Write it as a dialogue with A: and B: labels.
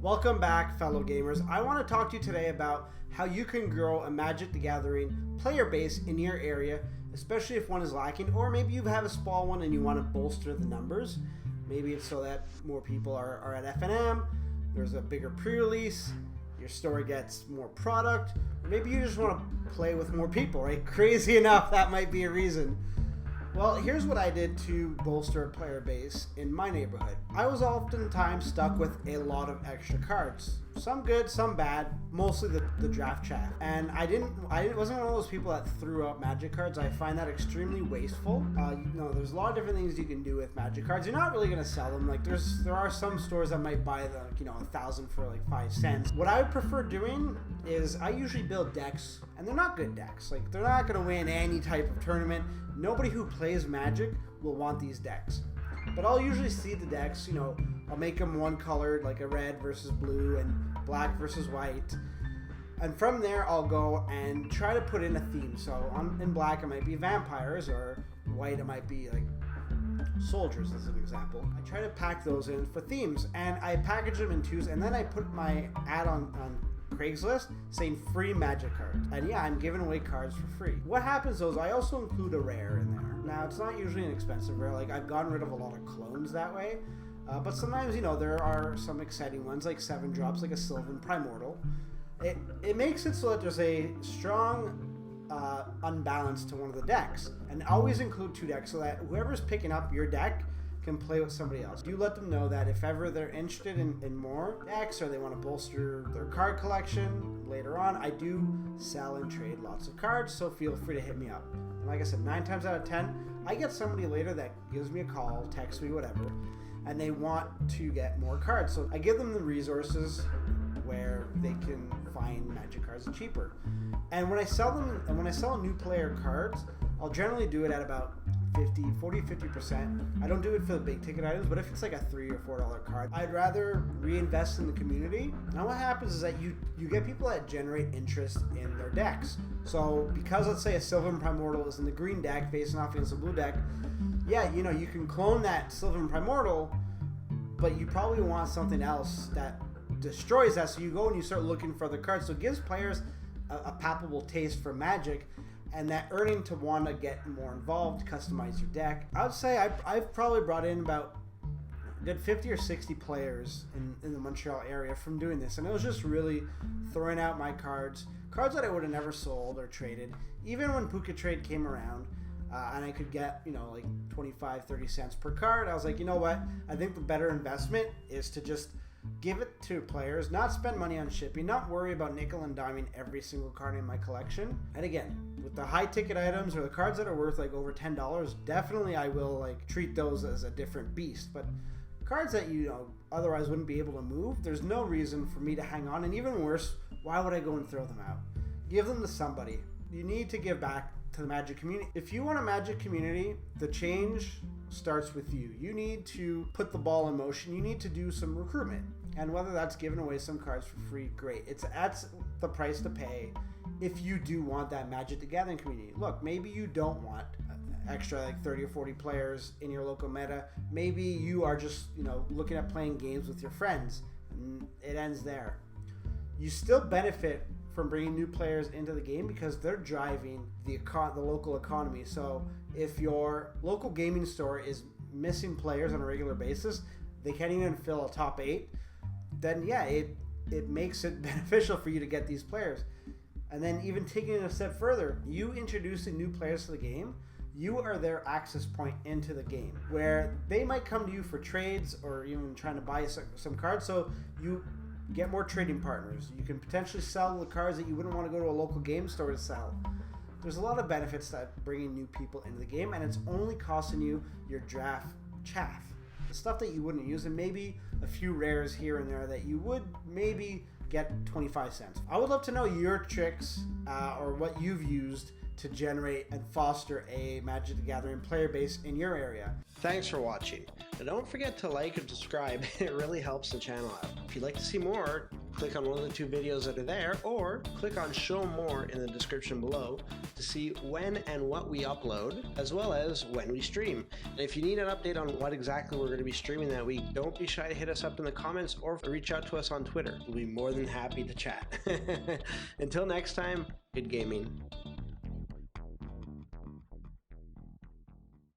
A: Welcome back, fellow gamers. I want to talk to you today about how you can grow a Magic the Gathering player base in your area, especially if one is lacking, or maybe you have a small one and you want to bolster the numbers. Maybe it's so that more people are at FNM, there's a bigger pre-release, your store gets more product, or maybe you just want to play with more people, right? Crazy enough, that might be a reason. Well, here's what I did to bolster a player base in my neighborhood. I was oftentimes stuck with a lot of extra cards. Some good, some bad, mostly the draft chaff. And I wasn't one of those people that threw out Magic cards. I find that extremely wasteful. There's a lot of different things you can do with Magic cards. You're not really gonna sell them. Like there are some stores that might buy the 1,000 for like 5 cents. What I would prefer doing is I usually build decks, and they're not good decks. Like they're not gonna win any type of tournament. Nobody who plays Magic will want these decks. But I'll usually see the decks, I'll make them one colored, like a red versus blue and black versus white. And from there, I'll go and try to put in a theme. So in black, it might be vampires, or white, it might be like soldiers, as an example. I try to pack those in for themes, and I package them in twos, and then I put my ad on Craigslist saying free Magic cards. And yeah, I'm giving away cards for free. What happens though is I also include a rare in there. Now, it's not usually an expensive rare. Like, I've gotten rid of a lot of clones that way. But sometimes, there are some exciting ones, like 7 drops, like a Sylvan Primordial. It makes it so that there's a strong unbalance to one of the decks. And always include 2 decks so that whoever's picking up your deck can play with somebody else. You let them know that if ever they're interested in more decks, or they want to bolster their card collection later on, I do sell and trade lots of cards, so feel free to hit me up. And like I said, 9 times out of 10, I get somebody later that gives me a call, texts me, whatever, and they want to get more cards. So I give them the resources where they can find Magic cards cheaper. And when I sell them, and when I sell new player cards, I'll generally do it at about 50%. I don't do it for the big ticket items, but if it's like a $3 or $4 card, I'd rather reinvest in the community. Now what happens is that you get people that generate interest in their decks. So because, let's say, a Sylvan Primordial is in the green deck facing off against a blue deck, yeah, you can clone that Sylvan Primordial, but you probably want something else that destroys that, so you go and you start looking for other cards. So it gives players a palpable taste for Magic, and that earning to want to get more involved, customize your deck. I would say I've probably brought in about a good 50 or 60 players in the Montreal area from doing this, and it was just really throwing out my cards that I would have never sold or traded. Even when Puka Trade came around, and I could get, like 25, 30 cents per card, I was like, you know what? I think the better investment is to just give it to players, not spend money on shipping, not worry about nickel and diming every single card in my collection. And again, with the high ticket items or the cards that are worth like over $10, definitely I will like treat those as a different beast. But cards that otherwise wouldn't be able to move, there's no reason for me to hang on. And even worse, why would I go and throw them out? Give them to somebody. You need to give back to the Magic community. If you want a Magic community, the change starts with you. You need to put the ball in motion. You need to do some recruitment. And whether that's giving away some cards for free, great. That's the price to pay if you do want that Magic the Gathering community. Look, maybe you don't want extra like 30 or 40 players in your local meta. Maybe you are just, looking at playing games with your friends, and it ends there. You still benefit from bringing new players into the game because they're driving the local economy. So if your local gaming store is missing players on a regular basis, they can't even fill a top 8, then yeah, it makes it beneficial for you to get these players. And then even taking it a step further, you introducing new players to the game, you are their access point into the game, where they might come to you for trades or even trying to buy some cards. So you get more trading partners. You can potentially sell the cards that you wouldn't want to go to a local game store to sell. There's a lot of benefits to bringing new people into the game, and it's only costing you your draft chaff. The stuff that you wouldn't use, and maybe a few rares here and there that you would maybe get 25 cents. I would love to know your tricks or what you've used to generate and foster a Magic the Gathering player base in your area.
B: Thanks for watching. And don't forget to like and subscribe. It really helps the channel out. If you'd like to see more, click on one of the two videos that are there, or click on show more in the description below to see when and what we upload, as well as when we stream. And if you need an update on what exactly we're going to be streaming that week, don't be shy to hit us up in the comments or reach out to us on Twitter. We'll be more than happy to chat. Until next time, good gaming.